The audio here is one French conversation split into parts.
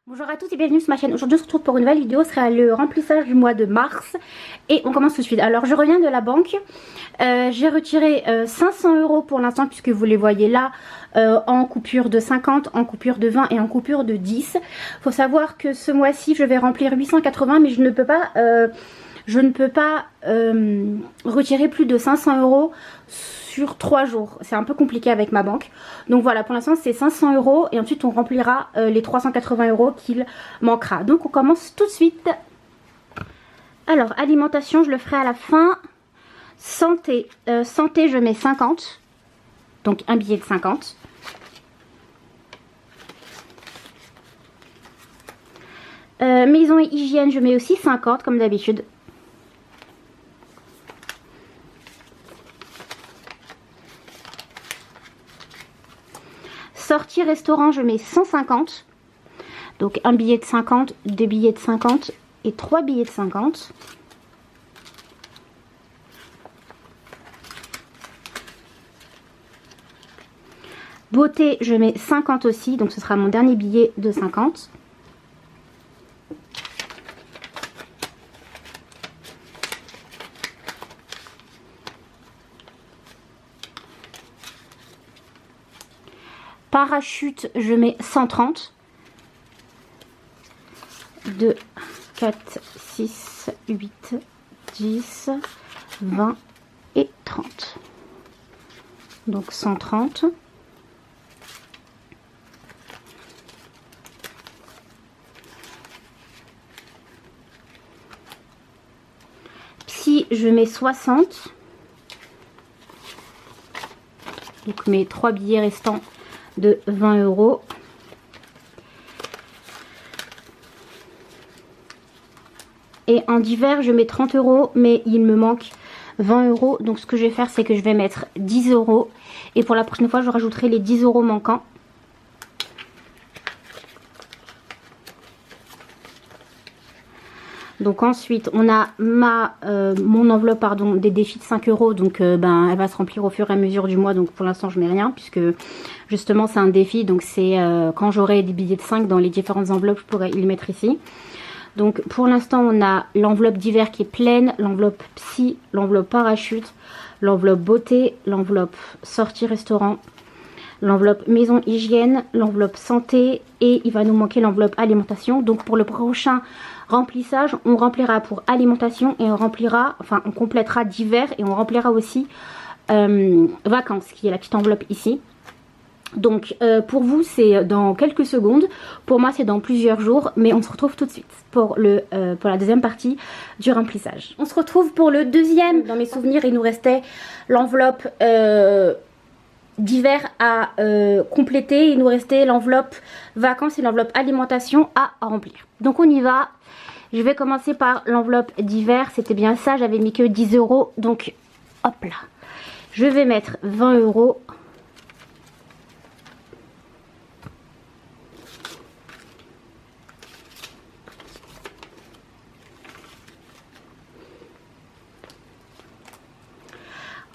Bonjour à tous et bienvenue sur ma chaîne. Aujourd'hui on se retrouve pour une nouvelle vidéo, ce sera le remplissage du mois de mars. Et on commence tout de suite. Alors je reviens de la banque, j'ai retiré 500 € pour l'instant puisque vous les voyez là, en coupure de 50, en coupure de 20 et en coupure de 10. Faut savoir que ce mois-ci je vais remplir 880 mais je ne peux pas retirer plus de 500 € sur 3 jours. C'est un peu compliqué avec ma banque. Donc voilà, pour l'instant c'est 500 € et ensuite on remplira les 380 € qu'il manquera. Donc on commence tout de suite. Alors alimentation, je le ferai à la fin. Santé, santé je mets 50. Donc un billet de 50. Maison et hygiène, je mets aussi 50 comme d'habitude. Sortie restaurant, je mets 150. Donc un billet de 50, deux billets de 50 et 3 billets de 50. Beauté, je mets 50 aussi, donc ce sera mon dernier billet de 50. Parachute, je mets 130. 2, 4, 6, 8, 10, 20 et 30. Donc 130. Psy, je mets 60. Donc mes 3 billets restants de 20 €. Et en divers je mets 30 € mais il me manque 20 €. Donc ce que je vais faire c'est que je vais mettre 10 € et pour la prochaine fois je rajouterai les 10 € manquants. Donc ensuite on a mon enveloppe pardon, des défis de 5 €. Donc elle va se remplir au fur et à mesure du mois. Donc pour l'instant je mets rien puisque justement c'est un défi. Donc c'est quand j'aurai des billets de 5 dans les différentes enveloppes je pourrai les mettre ici. Donc pour l'instant on a l'enveloppe d'hiver qui est pleine, l'enveloppe psy, l'enveloppe parachute, l'enveloppe beauté, l'enveloppe sortie restaurant, l'enveloppe maison hygiène, l'enveloppe santé et il va nous manquer l'enveloppe alimentation. Donc pour le prochain remplissage on remplira pour alimentation et on complétera d'hiver et on remplira aussi vacances qui est la petite enveloppe ici. Donc pour vous c'est dans quelques secondes, pour moi c'est dans plusieurs jours, mais on se retrouve tout de suite pour la deuxième partie du remplissage. On se retrouve pour le deuxième. Dans mes souvenirs il nous restait l'enveloppe d'hiver à compléter, il nous restait l'enveloppe vacances et l'enveloppe alimentation à remplir. Donc on y va, je vais commencer par l'enveloppe d'hiver, c'était bien ça, j'avais mis que 10 €, donc hop là, je vais mettre 20 €.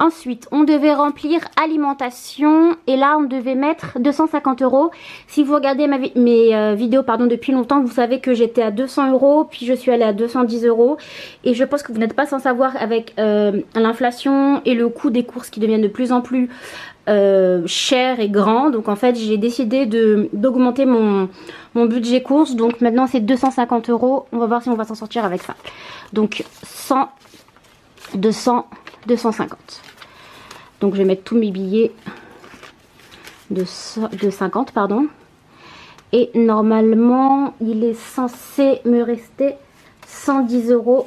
Ensuite, on devait remplir alimentation et là, on devait mettre 250 €. Si vous regardez mes vidéos depuis longtemps, vous savez que j'étais à 200 €, puis je suis allée à 210 € et je pense que vous n'êtes pas sans savoir avec l'inflation et le coût des courses qui deviennent de plus en plus cher et grand. Donc en fait, j'ai décidé d'augmenter mon budget course. Donc maintenant, c'est 250 €. On va voir si on va s'en sortir avec ça. Donc 100, 200, 250. Donc je vais mettre tous mes billets de 50 pardon. Et normalement il est censé me rester 110 €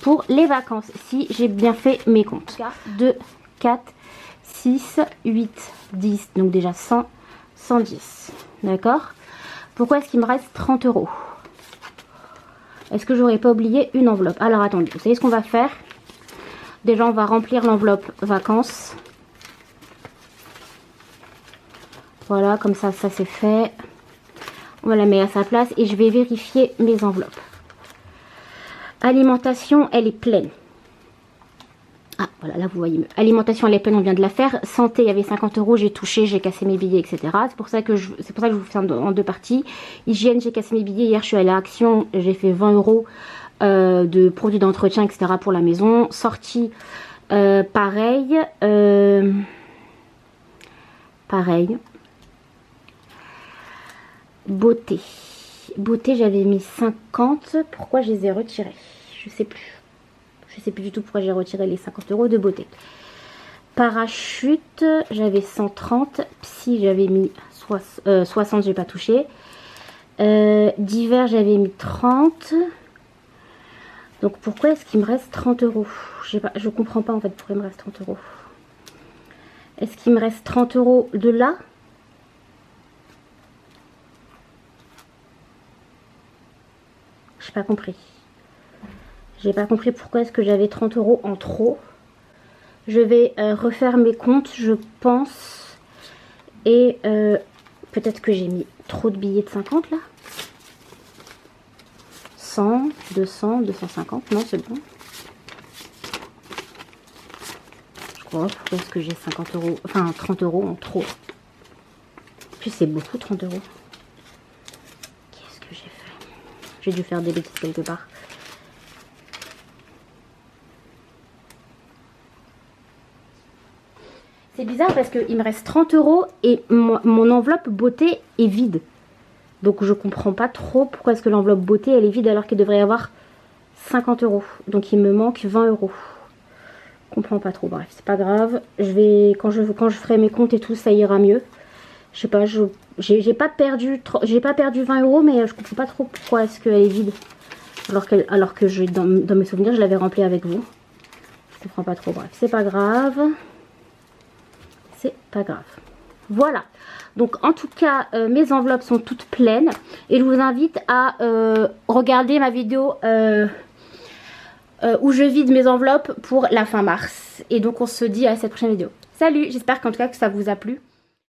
pour les vacances si j'ai bien fait mes comptes. 2, 4, 6, 8, 10. Donc déjà 100, 110. D'accord. Pourquoi est-ce qu'il me reste 30 €? Est-ce que j'aurais pas oublié une enveloppe? Alors attendez, vous savez ce qu'on va faire? Déjà on va remplir l'enveloppe vacances. Voilà, comme ça c'est fait. On va la mettre à sa place et je vais vérifier mes enveloppes. Alimentation, elle est pleine. Ah, voilà, là vous voyez mieux. Alimentation, elle est pleine, on vient de la faire. Santé, il y avait 50 euros, j'ai touché, j'ai cassé mes billets, etc. C'est pour ça que je vous fais en deux parties. Hygiène, j'ai cassé mes billets. Hier, je suis allée à Action, j'ai fait 20 euros de produits d'entretien, etc. pour la maison. Sortie, pareil. Pareil. Beauté. Beauté, j'avais mis 50. Pourquoi je les ai retirés? Je sais plus. Je sais plus du tout pourquoi j'ai retiré les 50 euros de beauté. Parachute, j'avais 130. Psy, j'avais mis 60, j'ai pas touché. Divers, j'avais mis 30. Donc pourquoi est-ce qu'il me reste 30 euros? Je comprends pas en fait pourquoi il me reste 30 euros. Est-ce qu'il me reste 30 euros de là? J'ai pas compris. J'ai pas compris pourquoi est-ce que j'avais 30 euros en trop. Je vais refaire mes comptes, je pense. Et peut-être que j'ai mis trop de billets de 50 là. 100, 200, 250. Non, c'est bon. Je crois. Pourquoi est-ce que j'ai 50 euros, enfin 30 euros en trop? Puis c'est beaucoup 30 euros. Qu'est-ce que j'ai fait? J'ai dû faire des bêtises quelque part. C'est bizarre parce qu'il me reste 30 euros et mon enveloppe beauté est vide. Donc je comprends pas trop pourquoi est-ce que l'enveloppe beauté elle est vide alors qu'il devrait y avoir 50 euros. Donc il me manque 20 euros. Je comprends pas trop. Bref, c'est pas grave. Quand je ferai mes comptes et tout, ça ira mieux. Je sais pas, j'ai pas perdu 20 euros, mais je comprends pas trop pourquoi est-ce qu'elle est vide. Alors que dans mes souvenirs, je l'avais remplie avec vous. Je comprends pas trop. Bref, c'est pas grave. C'est pas grave. Voilà. Donc en tout cas, mes enveloppes sont toutes pleines. Et je vous invite à regarder ma vidéo où je vide mes enveloppes pour la fin mars. Et donc on se dit à cette prochaine vidéo. Salut, j'espère qu'en tout cas que ça vous a plu.